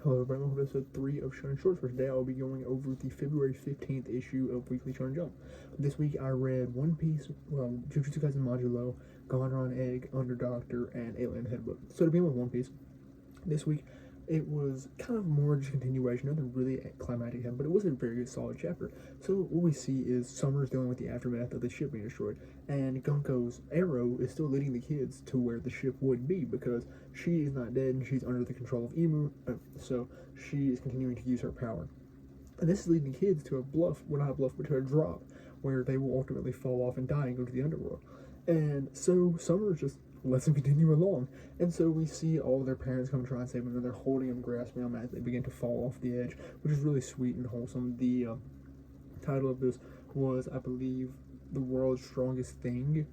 Hello everybody, welcome to episode 3 of Shonen Shorts. For today I will be going over the February 15th issue of Weekly Shonen Jump. This week I read One Piece, Jujutsu Kaisen Modulo, Gonron Egg, Under Doctor, and Alien Headbutt. So to begin with One Piece, this week it was kind of more just continuation, nothing really climactic happened, but it was a very solid chapter. So what we see is Summer's dealing with the aftermath of the ship being destroyed, and Gunko's arrow is still leading the kids to where the ship would be because she is not dead and she's under the control of Emu, so she is continuing to use her power. And this is leading the kids to a bluff, well not a bluff, but to a drop, where they will ultimately fall off and die and go to the underworld. And so Summer just lets them continue along. And so we see all of their parents come and try and save them, and they're holding them, grasping them as they begin to fall off the edge, which is really sweet and wholesome. The title of this was, I believe, The World's Strongest Thing,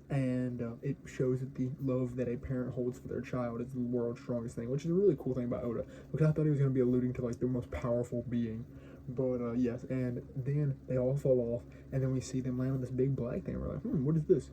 and it shows that the love that a parent holds for their child is the world's strongest thing, which is a really cool thing about Oda, because I thought he was going to be alluding to like the most powerful being. But yes, and then they all fall off, and then we see them land on this big black thing. We're like, what is this?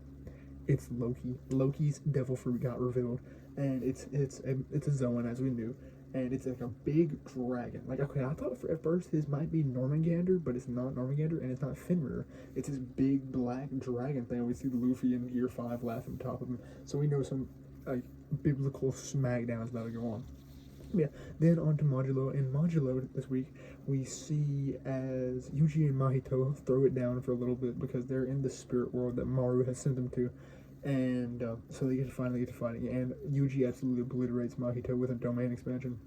It's Loki. Loki's devil fruit got revealed, and it's a Zoan, as we knew, and it's like a big dragon. Like, okay, I thought at first his might be Normangander, but it's not Normangander, and it's not Fenrir. It's this big black dragon thing. We see Luffy in Gear 5 laughing on top of him, so we know some like biblical smackdown is about to go on. Yeah, then on to Modulo. In Modulo this week, we see as Yuji and Mahito throw it down for a little bit because they're in the spirit world that Maru has sent them to. And so they finally get to fighting. And Yuji absolutely obliterates Mahito with a domain expansion.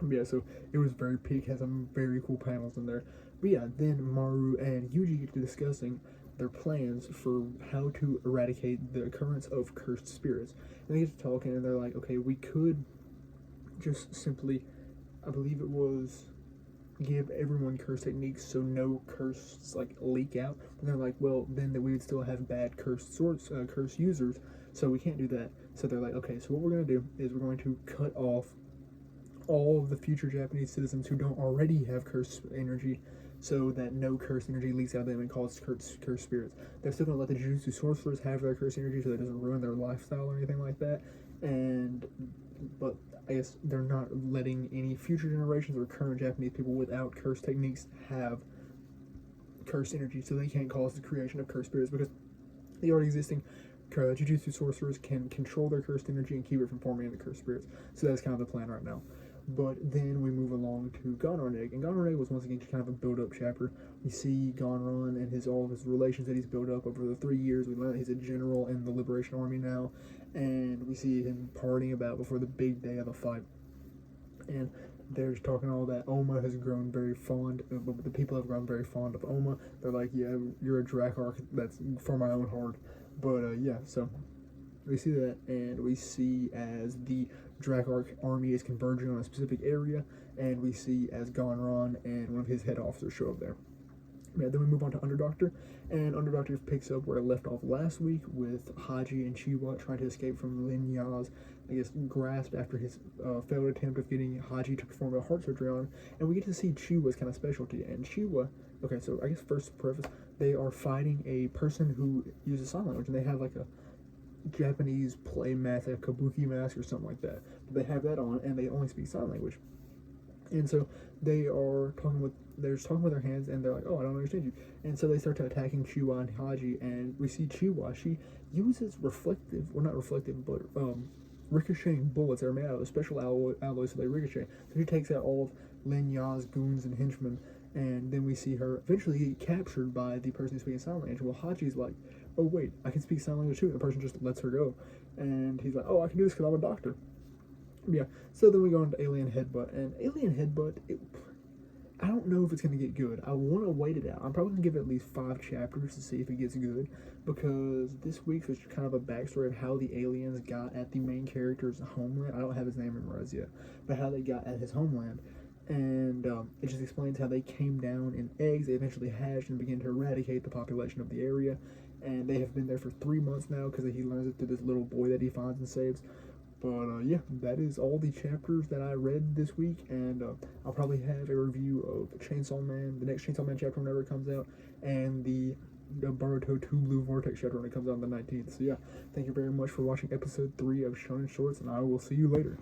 Yeah, so it was very peak, has some very cool panels in there. But yeah, then Maru and Yuji get to discussing their plans for how to eradicate the occurrence of cursed spirits. And they get to talking, and they're like, okay, we could just simply, I believe it was, give everyone curse techniques so no curses like leak out. And they're like, well, then that we would still have bad cursed curse users, so we can't do that. So they're like, okay, so what we're going to do is we're going to cut off all of the future Japanese citizens who don't already have curse energy, so that no curse energy leaks out of them and causes curse spirits. They're still going to let the Jujutsu sorcerers have their curse energy so it doesn't ruin their lifestyle or anything like that. But I guess they're not letting any future generations or current Japanese people without curse techniques have curse energy, so they can't cause the creation of curse spirits because the already existing Jujutsu sorcerers can control their cursed energy and keep it from forming into cursed spirits. So that's kind of the plan right now. But then we move along to Gonron Egg, and Gonron Egg was once again kind of a build-up chapter. We see Gonron and all of his relations that he's built up over the 3 years. We learn that he's a general in the Liberation Army now, and we see him partying about before the big day of the fight. And they're talking all that Oma has grown very fond, the people have grown very fond of Oma. They're like, yeah, you're a Dracarch, that's for my own heart. But yeah, so we see that, and we see as the Dracarch army is converging on a specific area, and we see as Gonron and one of his head officers show up there. Yeah, then we move on to Underdoctor, and Underdoctor picks up where it left off last week with Haji and Chiwa trying to escape from Lin Ya's, I guess, grasp after his failed attempt of getting Haji to perform a heart surgery on him, and we get to see Chiwa's kind of specialty. And Chiwa, okay, so I guess first to preface, they are fighting a person who uses sign language, and they have like a Japanese play mask, like a kabuki mask or something like that. But they have that on, and they only speak sign language. And so they are talking with their hands, and they're like, oh, I don't understand you. And so they start to attacking Chiwa and Haji, and we see Chiwa, she uses ricocheting bullets that are made out of a special alloy, so they ricochet. So she takes out all of Lin Ya's goons and henchmen, and then we see her eventually get captured by the person who's speaking sign language. Well, Haji's like, oh wait, I can speak sign language too, and the person just lets her go. And he's like, oh, I can do this because I'm a doctor. Yeah, so then we go into Alien Headbutt, and Alien Headbutt, I don't know if it's going to get good. I want to wait it out. I'm probably going to give it at least 5 chapters to see if it gets good, because this week was kind of a backstory of how the aliens got at the main character's homeland. I don't have his name memorized yet, but how they got at his homeland. And it just explains how they came down in eggs, they eventually hatched and began to eradicate the population of the area, and they have been there for 3 months now because he learns it through this little boy that he finds and saves. But yeah, that is all the chapters that I read this week, and I'll probably have a review of Chainsaw Man, the next Chainsaw Man chapter whenever it comes out, and the Boruto 2 Blue Vortex chapter when it comes out on the 19th. So yeah, thank you very much for watching episode 3 of Shonen Shorts, and I will see you later.